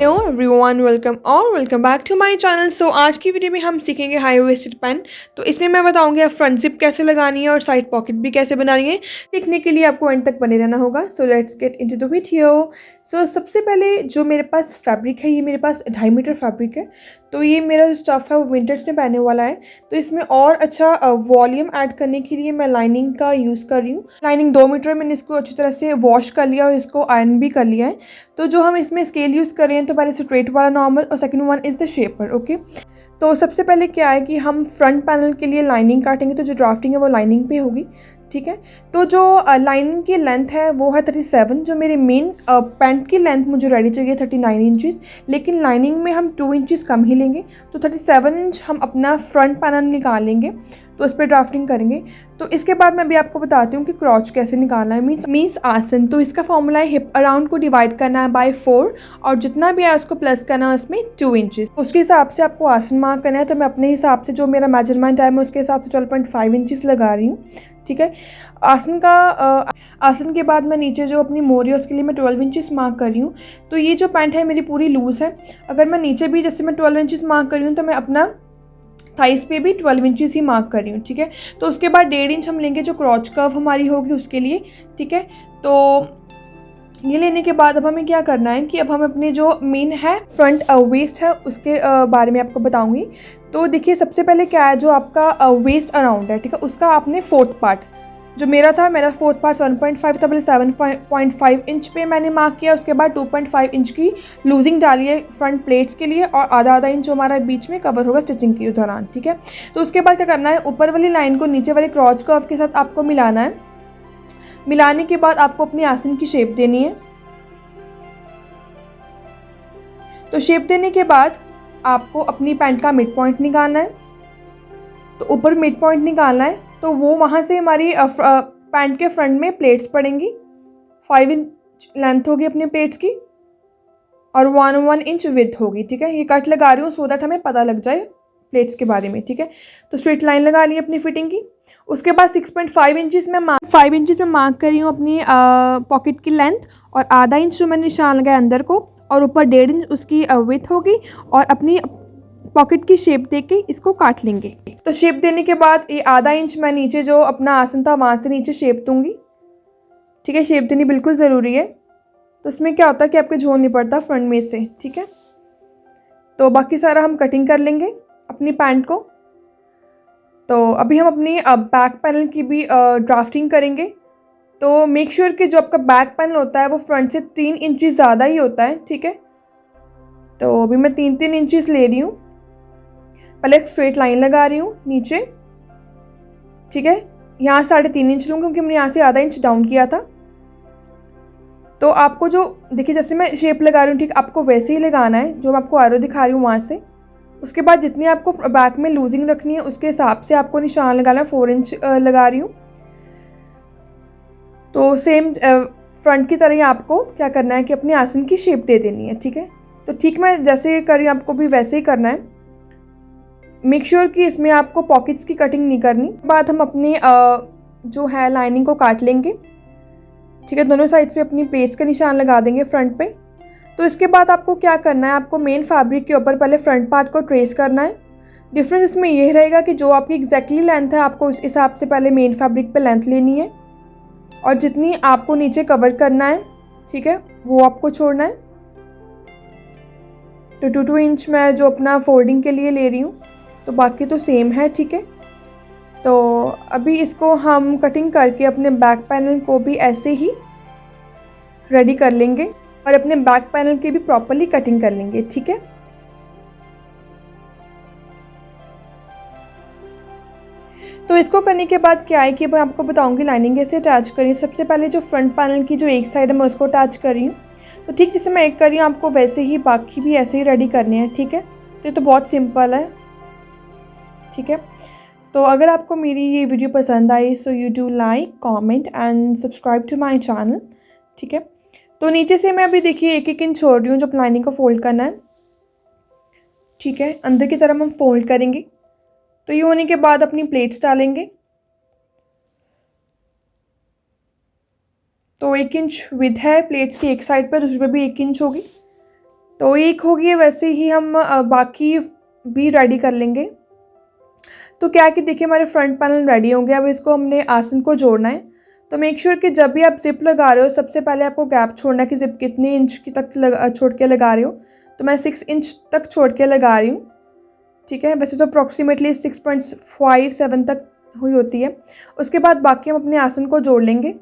Hello everyone, welcome back to my channel. So आज की video में हम सीखेंगे हाई वेस्टेड पैंट। तो इसमें मैं बताऊंगी आप फ्रंट जिप कैसे लगानी है और साइड पॉकेट भी कैसे बनानी है। सीखने के लिए आपको एंड तक बने रहना होगा। So let's get into the video. So सबसे पहले जो मेरे पास फैब्रिक है, ये मेरे पास 2.5 मीटर फैब्रिक है। तो ये मेरा जो स्टफ़ है वो विंटर्स में पहनने वाला है। तो इसमें और अच्छा वॉल्यूम ऐड करने के लिए मैं लाइनिंग का यूज़ कर रही हूँ। लाइनिंग 2 मीटर मैंने इसको अच्छी तरह से वॉश कर लिया और इसको आयरन भी कर लिया है। तो जो हम इसमें स्केल यूज़ कर रहे हैं, तो पहले स्ट्रेट वाला नॉर्मल और second one is the shaper. Okay, तो सबसे पहले क्या है कि हम फ्रंट पैनल के लिए लाइनिंग काटेंगे। तो जो ड्राफ्टिंग है वो लाइनिंग पे होगी, ठीक है। तो जो लाइनिंग की लेंथ है वो है 37। जो मेरे मेन पैंट की लेंथ मुझे रेडी चाहिए 39 इंचज़, लेकिन लाइनिंग में हम 2 इंचज़ कम ही लेंगे। तो 37 इंच हम अपना फ्रंट पैनल निकाल लेंगे, तो उस पर ड्राफ्टिंग करेंगे। तो इसके बाद मैं भी आपको बताती हूँ कि क्रॉच कैसे निकालना है, मीन्स आसन। तो इसका फॉर्मूला है हिप अराउंड को डिवाइड करना है बाय 4 और जितना भी है उसको प्लस करना है उसमें 2 इंचज़। उसके हिसाब से आपको आसन मार्क करना है। तो मैं अपने हिसाब से जो मेरा मेजरमेंट है मैं उसके हिसाब से 12.5 इंचज़ लगा रही हूँ, ठीक है। आसन के बाद मैं नीचे जो अपनी मोरी है उसके लिए मैं 12 इंचज़ मार्क कर रही हूँ। तो ये जो पैंट है मेरी पूरी लूज़ है। अगर मैं नीचे भी जैसे मैं 12 इंचज़ मार्क कर रही हूँ तो मैं अपना थाइस पे भी 12 इंचज़ ही मार्क कर रही हूँ, ठीक है। तो उसके बाद 1.5 इंच हम लेंगे जो क्रॉच कर्व हमारी होगी उसके लिए, ठीक है। तो ये लेने के बाद अब हमें क्या करना है कि अब हम अपने जो मेन है फ्रंट वेस्ट है उसके बारे में आपको बताऊंगी। तो देखिए सबसे पहले क्या है, जो आपका वेस्ट अराउंड है, ठीक है, उसका आपने 4th पार्ट, जो मेरा 4th पार्ट 7.5 था, पहले 7.5 इंच पे मैंने मार्क किया। उसके बाद 2.5 इंच की लूजिंग डाली है फ्रंट प्लेट्स के लिए और आधा इंच जो हमारा बीच में कवर होगा स्टिचिंग के दौरान, ठीक है। तो उसके बाद क्या करना है, ऊपर वाली लाइन को नीचे वाले क्रॉच कर्व के साथ आपको मिलाना है। मिलाने के बाद आपको अपनी आसन की शेप देनी है। तो शेप देने के बाद आपको अपनी पैंट का मिड पॉइंट निकालना है। तो ऊपर मिड पॉइंट निकालना है, तो वो वहाँ से हमारी पैंट के फ्रंट में प्लेट्स पड़ेंगी। 5 इंच लेंथ होगी अपने प्लेट्स की और 1 इंच विड्थ होगी, ठीक है। ये कट लगा रही हूँ सो दैट हमें पता लग जाए प्लेट्स के बारे में, ठीक है। तो स्ट्रेट लाइन लगा ली अपनी फिटिंग की। उसके बाद 6.5 इंचज़ में 5 इंचज़ में मार्क कर रही हूँ अपनी पॉकेट की लेंथ और आधा इंच जो मैंने निशान लगाया अंदर को और ऊपर 1.5 इंच उसकी विड्थ होगी और अपनी पॉकेट की शेप दे के इसको काट लेंगे। तो शेप देने के बाद ये आधा इंच मैं नीचे जो अपना आसन था वहाँ से नीचे शेप दूंगी, ठीक है। शेप देनी बिल्कुल ज़रूरी है। तो इसमें क्या होता है कि आपके झोल नहीं पड़ता फ्रंट में से, ठीक है। तो बाकी सारा हम कटिंग कर लेंगे अपनी पैंट को। तो अभी हम अपनी बैक पैनल की भी ड्राफ्टिंग करेंगे। तो मेक श्योर कि जो आपका बैक पैनल होता है वो फ्रंट से 3 इंचज़ ज़्यादा ही होता है, ठीक है। तो अभी मैं 3 इंचज़ ले रही हूँ। पहले एक स्ट्रेट लाइन लगा रही हूँ नीचे, ठीक है। यहाँ 3.5 इंच लूँगी क्योंकि हमने यहाँ से आधा इंच डाउन किया था। तो आपको जो देखिए जैसे मैं शेप लगा रही हूँ, ठीक, आपको वैसे ही लगाना है जो मैं आपको एरो दिखा रही हूँ वहाँ से। उसके बाद जितनी आपको बैक में लूजिंग रखनी है उसके हिसाब से आपको निशान लगाना है। 4 इंच लगा रही हूँ। तो सेम फ्रंट की तरह ही आपको क्या करना है कि अपने आसन की शेप दे देनी है, ठीक है। तो ठीक मैं जैसे कर रही हूँ आपको भी वैसे ही करना है। मेक श्योर कि इसमें आपको पॉकेट्स की कटिंग नहीं करनी। बाद हम अपनी जो है लाइनिंग को काट लेंगे, ठीक है। दोनों साइड्स पे अपनी प्लेट्स का निशान लगा देंगे फ्रंट पे। तो इसके बाद आपको क्या करना है, आपको मेन फैब्रिक के ऊपर पहले फ्रंट पार्ट को ट्रेस करना है। डिफरेंस इसमें यह रहेगा कि जो आपकी एग्जैक्टली लेंथ है आपको उस हिसाब से पहले मेन फैब्रिक पे लेंथ लेनी है और जितनी आपको नीचे कवर करना है, ठीक है, वो आपको छोड़ना है। तो 2 इंच मैं जो अपना फोल्डिंग के लिए ले रही हूँ, तो बाकी तो सेम है, ठीक है। तो अभी इसको हम कटिंग करके अपने बैक पैनल को भी ऐसे ही रेडी कर लेंगे और अपने बैक पैनल की भी प्रॉपरली कटिंग कर लेंगे, ठीक है। तो इसको करने के बाद क्या है कि मैं आपको बताऊंगी लाइनिंग कैसे अटैच करी। सबसे पहले जो फ्रंट पैनल की जो एक साइड है मैं उसको अटैच कर रही हूँ। तो ठीक जैसे मैं एक कर रही हूँ आपको वैसे ही बाकी भी ऐसे ही रेडी करने हैं, ठीक है। तो ये तो बहुत सिंपल है, ठीक है। तो अगर आपको मेरी ये वीडियो पसंद आई so you do like, comment and subscribe to my channel, ठीक है। तो नीचे से मैं अभी देखिए 1 इंच छोड़ रही हूँ जो लाइनिंग को फोल्ड करना है, ठीक है। अंदर की तरफ हम फोल्ड करेंगे। तो ये होने के बाद अपनी प्लेट्स डालेंगे। तो 1 इंच विड्थ है प्लेट्स की एक साइड पर, दूसरे पर भी 1 इंच होगी। तो तो एक हो गई है, वैसे ही हम बाकी भी रेडी कर लेंगे। तो क्या कि देखिए हमारे फ्रंट पैनल रेडी हो गया। अब इसको हमने आसन को जोड़ना है। तो मेक श्योर कि जब भी आप ज़िप लगा रहे हो सबसे पहले आपको गैप छोड़ना है कि ज़िप कितनी इंच की तक छोड़ के लगा रहे हो। तो मैं 6 इंच तक छोड़ के लगा रही हूँ, ठीक है। वैसे तो अप्रॉक्सीमेटली 6.57 तक हुई होती है। उसके बाद बाकी हम अपने आसन को जोड़ लेंगे।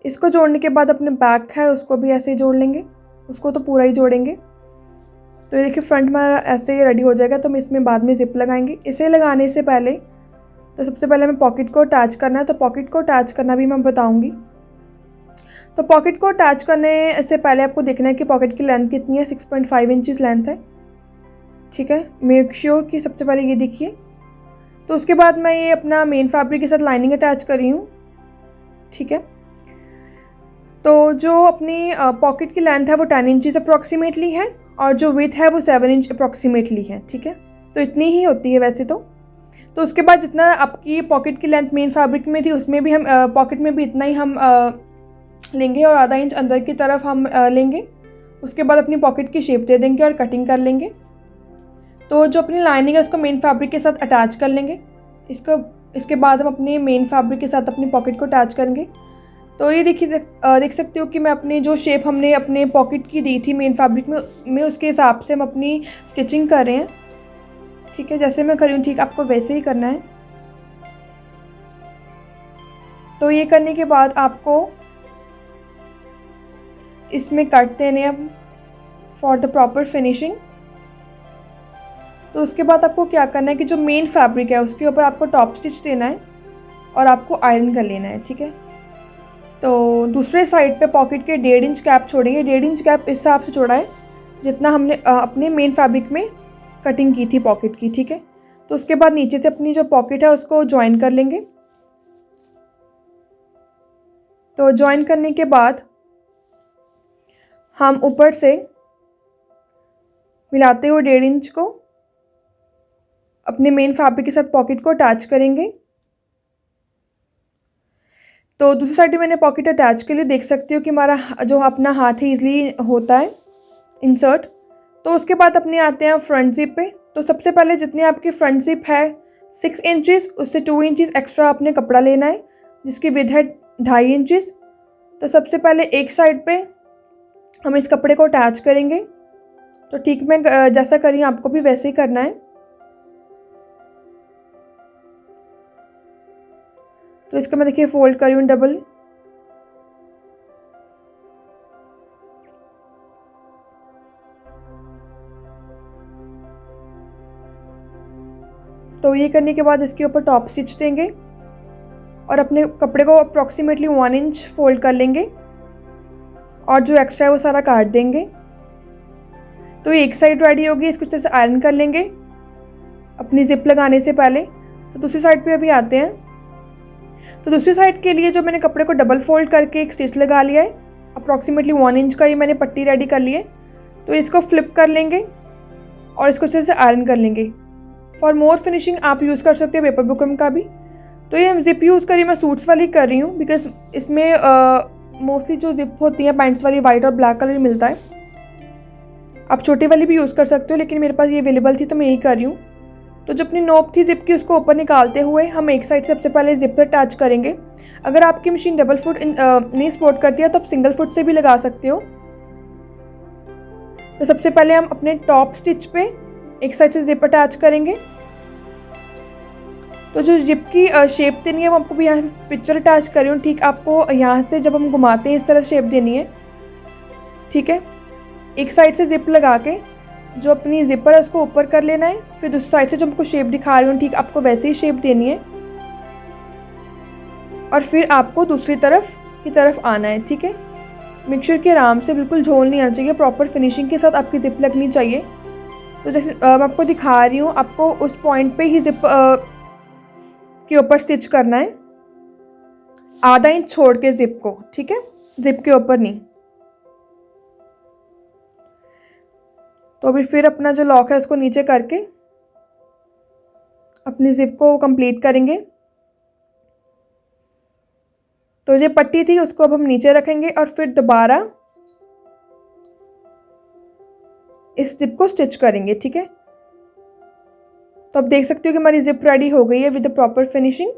इसको जोड़ने के बाद अपने बैक है उसको भी ऐसे ही जोड़ लेंगे, उसको तो पूरा ही जोड़ेंगे। तो ये देखिए फ्रंट में ऐसे ही रेडी हो जाएगा। तो हम इसमें बाद में ज़िप लगाएंगे। इसे लगाने से पहले तो सबसे पहले हमें पॉकेट को अटैच करना है। तो पॉकेट को अटैच करना भी मैं बताऊंगी। तो पॉकेट को अटैच करने से पहले आपको देखना है कि पॉकेट की लेंथ कितनी है। 6.5 इंचज़ लेंथ है, ठीक है। मेक श्योर कि सबसे पहले ये देखिए। तो उसके बाद मैं ये अपना मेन फैब्रिक के साथ लाइनिंग अटैच कर रही हूँ, ठीक है। तो जो अपनी पॉकेट की लेंथ है वो 10 इंचज़ अप्रॉक्सीमेटली है और जो विथ है वो 7 इंच अप्रॉक्सीमेटली है, ठीक है। तो इतनी ही होती है वैसे तो उसके बाद जितना आपकी पॉकेट की लेंथ मेन फैब्रिक में थी उसमें भी हम पॉकेट में भी इतना ही हम लेंगे और आधा इंच अंदर की तरफ हम लेंगे। उसके बाद अपनी पॉकेट की शेप दे देंगे और कटिंग कर लेंगे। तो जो अपनी लाइनिंग है उसको मेन फैब्रिक के साथ अटैच कर लेंगे। इसके बाद हम अपने मेन फैब्रिक के साथ अपनी पॉकेट को अटैच करेंगे। तो ये देखिए देख सकते हो कि मैं अपनी जो शेप हमने अपने पॉकेट की दी थी मेन फैब्रिक में उसके हिसाब से हम अपनी स्टिचिंग कर रहे हैं, ठीक है। जैसे मैं कर रही हूँ ठीक आपको वैसे ही करना है। तो ये करने के बाद आपको इसमें कट देने हैं फॉर द प्रॉपर फिनिशिंग। तो उसके बाद आपको क्या करना है कि जो मेन फैब्रिक है उसके ऊपर आपको टॉप स्टिच देना है और आपको आयरन कर लेना है, ठीक है। तो दूसरे साइड पे पॉकेट के 1.5 इंच गैप छोड़ेंगे। 1.5 इंच गैप इस हिसाब से छोड़ा है जितना हमने अपने मेन फैब्रिक में कटिंग की थी पॉकेट की, ठीक है। तो उसके बाद नीचे से अपनी जो पॉकेट है उसको ज्वाइन कर लेंगे। तो ज्वाइन करने के बाद हम ऊपर से मिलाते हुए 1.5 इंच को अपने मेन फैब्रिक के साथ पॉकेट को अटैच करेंगे। तो दूसरी साइड में मैंने पॉकेट अटैच के लिए देख सकती हो कि हमारा जो अपना हाथ है ईजिली होता है इंसर्ट। तो उसके बाद अपने आते हैं फ्रंट जिप पे। तो सबसे पहले जितनी आपकी फ्रंट जिप है 6 इंचज़ उससे 2 इंचज़ एक्स्ट्रा आपने कपड़ा लेना है जिसकी विड्थ है 2.5 इंचज़। तो सबसे पहले एक साइड पे हम इस कपड़े को अटैच करेंगे। तो ठीक मैं जैसा करी आपको भी वैसे ही करना है। तो इसका मैं देखिए फोल्ड करी हूँ डबल। तो ये करने के बाद इसके ऊपर टॉप स्टिच देंगे और अपने कपड़े को अप्रॉक्सीमेटली 1 इंच फोल्ड कर लेंगे और जो एक्स्ट्रा है वो सारा काट देंगे। तो ये एक साइड रेडी होगी। इसको इस तरह से आयरन कर लेंगे अपनी जिप लगाने से पहले। तो दूसरी साइड पे अभी आते हैं। तो दूसरी साइड के लिए जो मैंने कपड़े को डबल फोल्ड करके एक स्टिच लगा लिया है अप्रॉक्सीमेटली 1 इंच का, ये मैंने पट्टी रेडी कर ली है। तो इसको फ्लिप कर लेंगे और इसको अच्छे से आयरन कर लेंगे। फॉर मोर फिनिशिंग आप यूज़ कर सकते हो पेपर बुकरम का भी। तो ये हम जिप यूज़ करी मैं सूट्स वाली कर रही हूँ बिकॉज इसमें मोस्टली जो जिप होती हैं पैंट्स वाली वाइट और ब्लैक कलर मिलता है। आप छोटी वाली भी यूज़ कर सकते हो लेकिन मेरे पास ये अवेलेबल थी तो मैं यही कर रही हूँ। तो जो अपनी नोक थी जिप की उसको ऊपर निकालते हुए हम एक साइड से सबसे पहले जिप पर अटैच करेंगे। अगर आपकी मशीन डबल फुट नहीं सपोर्ट करती है तो आप सिंगल फुट से भी लगा सकते हो। तो सबसे पहले हम अपने टॉप स्टिच पे एक साइड से जिप अटैच करेंगे। तो जो जिप की शेप देनी है वो आपको भी यहाँ पिक्चर अटैच कर रही हूँ, ठीक। आपको यहाँ से जब हम घुमाते हैं इस तरह शेप देनी है, ठीक है। एक साइड से जिप लगा के जो अपनी जिपर है उसको ऊपर कर लेना है। फिर दूसरी साइड से जो आपको शेप दिखा रही हूँ ठीक आपको वैसे ही शेप देनी है और फिर आपको दूसरी तरफ आना है, ठीक है। मेक श्योर कि आराम से बिल्कुल झोल नहीं आना चाहिए, प्रॉपर फिनिशिंग के साथ आपकी जिप लगनी चाहिए। तो जैसे मैं आपको दिखा रही हूँ आपको उस पॉइंट पे ही जिप के ऊपर स्टिच करना है, आधा इंच छोड़ के जिप को, ठीक है, जिप के ऊपर नहीं। तो अभी फिर अपना जो लॉक है उसको नीचे करके अपनी जिप को कंप्लीट करेंगे। तो जो पट्टी थी उसको अब हम नीचे रखेंगे और फिर दोबारा इस जिप को स्टिच करेंगे। ठीक है, तो आप देख सकते हो कि हमारी जिप रेडी हो गई है विद द प्रॉपर फिनिशिंग।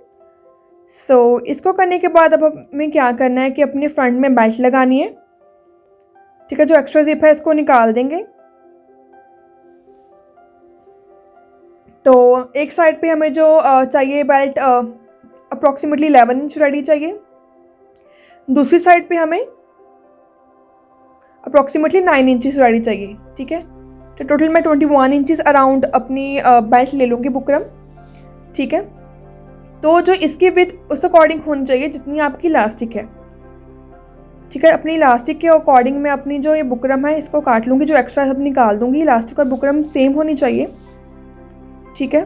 सो इसको करने के बाद अब हमें क्या करना है कि अपने फ्रंट में बेल्ट लगानी है। ठीक है, जो एक्स्ट्रा जिप है इसको निकाल देंगे। तो एक साइड पे हमें जो चाहिए बेल्ट अप्रॉक्सीमेटली 11 इंच रेडी चाहिए, दूसरी साइड पे हमें अप्रॉक्सीमेटली 9 इंचज़ रेडी चाहिए। ठीक है, तो टोटल मैं 21 इंचज़ अराउंड अपनी बेल्ट ले लूँगी बुकरम। ठीक है, तो जो इसकी विड्थ उस अकॉर्डिंग होनी चाहिए जितनी आपकी इलास्टिक है। ठीक है, अपनी इलास्टिक के अकॉर्डिंग मैं अपनी जो ये बुकरम है इसको काट लूँगी, जो एक्स्ट्रा सब निकाल दूँगी। इलास्टिक और बुकरम सेम होनी चाहिए। ठीक है,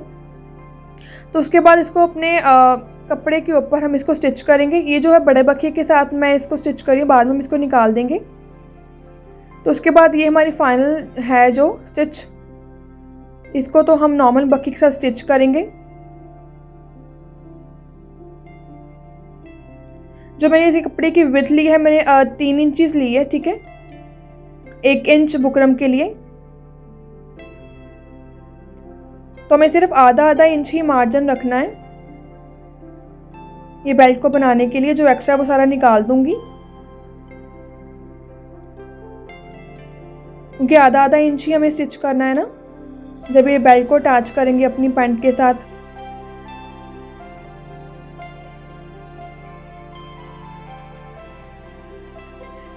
तो उसके बाद इसको अपने कपड़े के ऊपर हम इसको स्टिच करेंगे। ये जो है बड़े बखिए के साथ मैं इसको स्टिच करी हूँ, बाद में हम इसको निकाल देंगे। तो उसके बाद ये हमारी फाइनल है जो स्टिच, इसको तो हम नॉर्मल बखी के साथ स्टिच करेंगे। जो मैंने इस कपड़े की विड्थ ली है मैंने 3 इंचज़ ली है। ठीक है, 1 इंच बुकरम के लिए, तो हमें सिर्फ आधा इंच ही मार्जिन रखना है ये बेल्ट को बनाने के लिए। जो एक्स्ट्रा वो सारा निकाल दूंगी, क्योंकि आधा इंच ही हमें स्टिच करना है ना जब ये बेल्ट को अटैच करेंगे अपनी पैंट के साथ।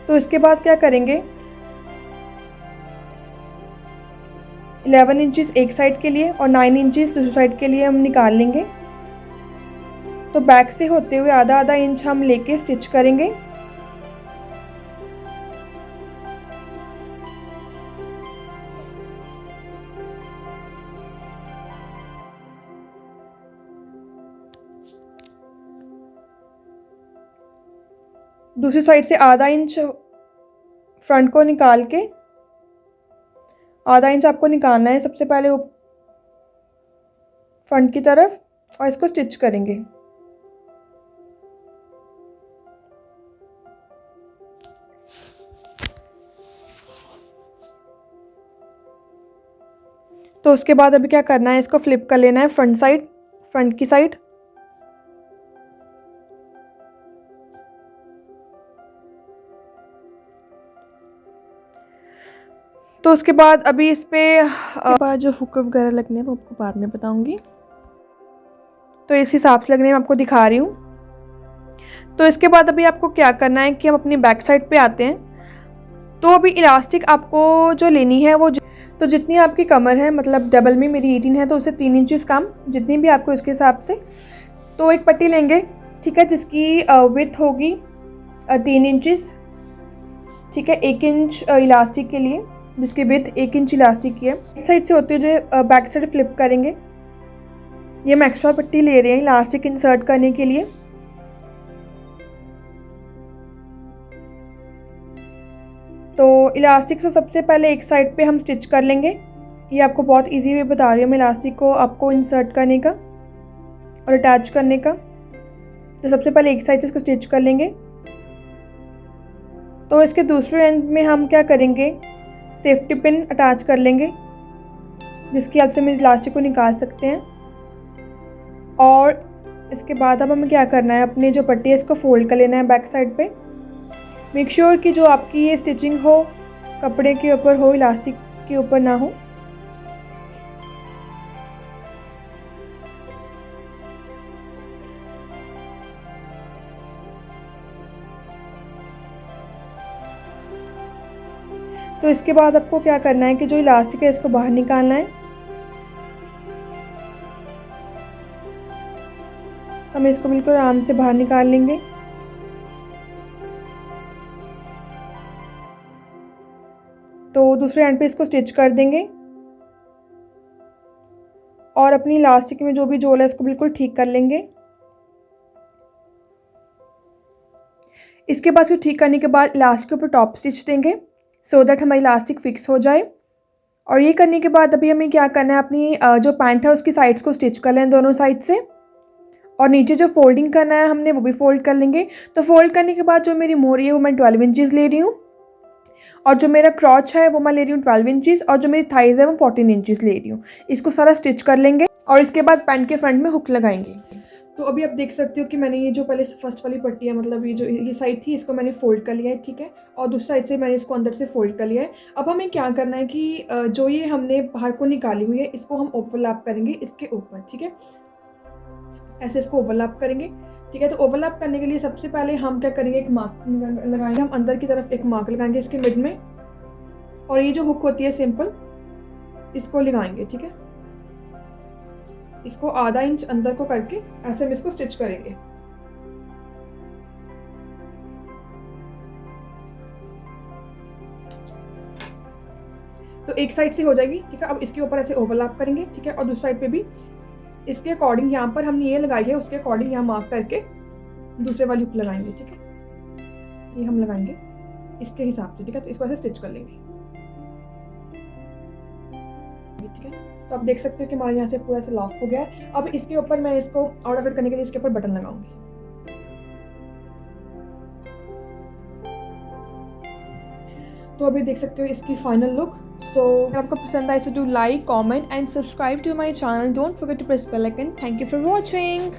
तो इसके बाद क्या करेंगे, 11 इंचज़ एक साइड के लिए और 9 इंचज़ दूसरी साइड के लिए हम निकाल लेंगे। तो बैक से होते हुए आधा इंच हम लेके स्टिच करेंगे। दूसरी साइड से आधा इंच फ्रंट को निकाल के, आधा इंच आपको निकालना है सबसे पहले फ्रंट की तरफ, और इसको स्टिच करेंगे। तो उसके बाद अभी क्या करना है, इसको फ्लिप कर लेना है फ्रंट की साइड। तो उसके बाद अभी इस पे बाद जो हुक वगैरह लगने हैं वो आपको बाद में बताऊंगी। तो इस हिसाब से लगने में आपको दिखा रही हूँ। तो इसके बाद अभी आपको क्या करना है कि हम अपनी बैक साइड पे आते हैं। तो अभी इलास्टिक आपको जो लेनी है वो तो जितनी आपकी कमर है, मतलब डबल में मेरी 18 है तो उससे 3 इंचज़ कम, जितनी भी आपको इसके हिसाब से। तो एक पट्टी लेंगे। ठीक है, जिसकी विड्थ होगी 3 इंचज़। ठीक है, 1 इंच इलास्टिक के लिए, जिसकी विड्थ 1 इंच इलास्टिक की है। एक साइड से होते हुए बैक साइड फ्लिप करेंगे। ये हम एक्स्ट्रा पट्टी ले रहे हैं इलास्टिक इंसर्ट करने के लिए। तो इलास्टिक को सबसे पहले एक साइड पे हम स्टिच कर लेंगे। ये आपको बहुत इजी वे बता रही हूँ मैं इलास्टिक को आपको इंसर्ट करने का और अटैच करने का। तो सबसे पहले एक साइड से इसको स्टिच कर लेंगे। तो इसके दूसरे एंड में हम क्या करेंगे, सेफ्टी पिन अटैच कर लेंगे, जिसकी हेल्प से हम इस इलास्टिक को निकाल सकते हैं। और इसके बाद अब हमें क्या करना है, अपनी जो पट्टी है इसको फोल्ड कर लेना है बैक साइड पे। मेक श्योर कि जो आपकी ये स्टिचिंग हो कपड़े के ऊपर हो, इलास्टिक के ऊपर ना हो। तो इसके बाद आपको क्या करना है कि जो इलास्टिक है इसको बाहर निकालना है। हम इसको बिल्कुल आराम से बाहर निकाल लेंगे। तो दूसरे एंड पे इसको स्टिच कर देंगे और अपनी इलास्टिक में जो भी जोल है इसको बिल्कुल ठीक कर लेंगे। इसके बाद इसको ठीक करने के बाद इलास्टिक के ऊपर टॉप स्टिच देंगे सो दैट हमारी इलास्टिक फिक्स हो जाए। और ये करने के बाद अभी हमें क्या करना है, अपनी जो पैंट है उसकी साइड्स को स्टिच कर लें दोनों साइड से, और नीचे जो फोल्डिंग करना है हमने वो भी फोल्ड कर लेंगे। तो फोल्ड करने के बाद जो मेरी मोरी है वो मैं 12 इंचज़ ले रही हूँ। और जो मेरा क्रॉच है वो मैं ले रही हूँ 12 इंचज़ और जो मेरी थाइज़ है वो 14 इंचज़ ले रही हूँ। इसको सारा स्टिच कर लेंगे और इसके बाद पैंट के फ्रंट में हुक लगाएंगे। तो अभी आप देख सकते हो कि मैंने ये जो पहले फर्स्ट वाली पट्टी है, मतलब ये जो ये साइड थी, इसको मैंने फ़ोल्ड कर लिया है, ठीक है, और दूसरी साइड से मैंने इसको अंदर से फ़ोल्ड कर लिया है। अब हमें क्या करना है कि जो ये हमने बाहर को निकाली हुई है इसको हम ओवरलैप करेंगे इसके ऊपर, ठीक है, ऐसे इसको ओवरलैप करेंगे, ठीक है। तो ओवरलैप करने के लिए सबसे पहले हम क्या करेंगे, एक मार्क लगाएंगे, हम अंदर की तरफ एक मार्क लगाएंगे इसके मिड में, और ये जो हुक होती है सिंपल इसको लगाएंगे, ठीक है। इसको आधा इंच अंदर को करके ऐसे हम इसको स्टिच करेंगे। तो एक साइड से हो जाएगी, ठीक है। अब इसके ऊपर ऐसे ओवरलैप करेंगे, ठीक है, और दूसरी साइड पे भी इसके अकॉर्डिंग यहाँ पर हमने ये लगाई है उसके अकॉर्डिंग यहाँ मार्क करके दूसरे वाली हुक लगाएंगे, ठीक है। ये हम लगाएंगे इसके हिसाब से, ठीक है। तो इसको ऐसे स्टिच कर लेंगे, ठीक है। तो आप देख सकते हो कि हमारे यहाँ से पूरा से लॉक हो गया है। अब इसके ऊपर मैं इसको आउट कट करने के लिए इसके ऊपर बटन लगाऊंगी। तो अभी देख सकते हो इसकी फाइनल लुक। सो अगर आपको पसंद आए तो do like, comment and subscribe to my channel. Don't forget to press bell icon. Thank you for watching.